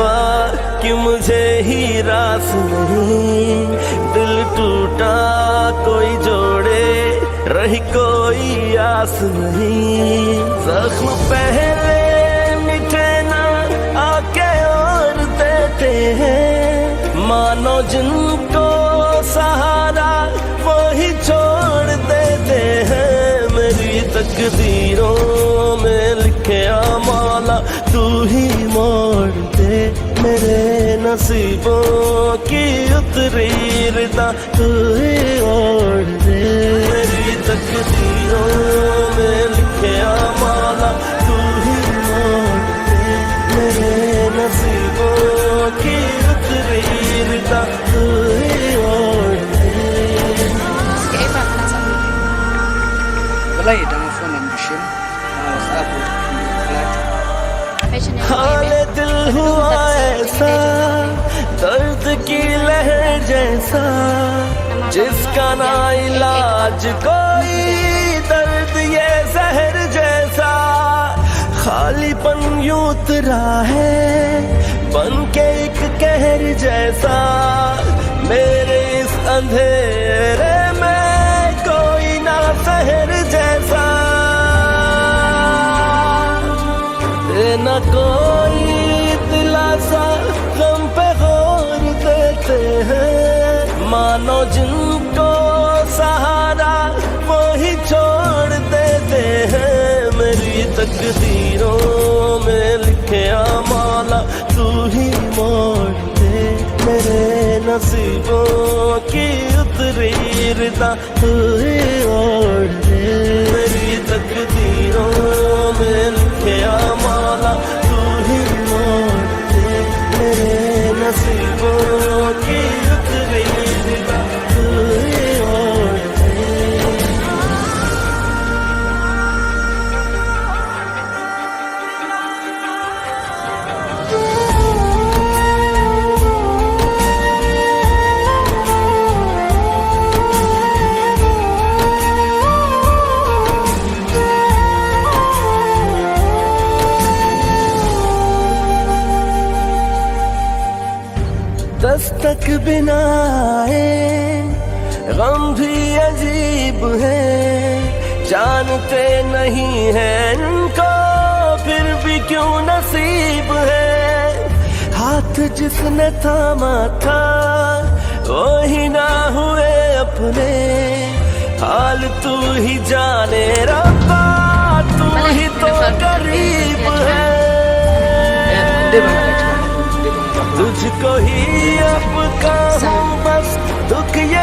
तौबा कि मुझे ही रास नहीं, दिल टूटा कोई जोड़े रही कोई आस नहीं। जख्म पहले मिटे ना आके और देते हैं, मानो जिनको सहारा वो ही छोड़ देते हैं। मेरी तकदीरों में लिखे मौला तू ही मोड़ दे, मेरे नसीबों की उतरी रिदा तू ही ओढ़ दे। मेरी तकदीरों में लिखे मौला तू ही मोड़ दे, मेरे नसीबों की उतरी रिदा तू ही ओढ़ दे। Wallahi idan phone nan bishin हाल दिल हुआ ऐसा दर्द की लहर जैसा, जिसका ना इलाज कोई दर्द ये जहर जैसा। खालीपन यूं उतरा है बन के एक कहर जैसा, मेरे इस अंधेरे में कोई ना शहर जैसा। न कोई दिलासा गम पे गौर देते हैं, मानो जिनको सहारा वो ही छोड़ देते हैं। मेरी तकदीरों में लिखे मौला तू ही मोड़ दे, मेरे नसीबों की उतरी रिदा तू ही ओढ़ दे। मेरी तकदीरों में लिखे मौला तू ही मोड़ दे, मेरे नसीबों की उतरी रिदा तू ही ओढ़ दे। दस्तक बिना आए गम भी अजीब है, जानते नहीं हैं इनको फिर भी क्यों नसीब है। हाथ जिसने थामा था वो ही ना हुए अपने, हाल तू ही जाने रब्बा तू ही तो करीब है। तुझको ही अब कहूँ बस दुख ये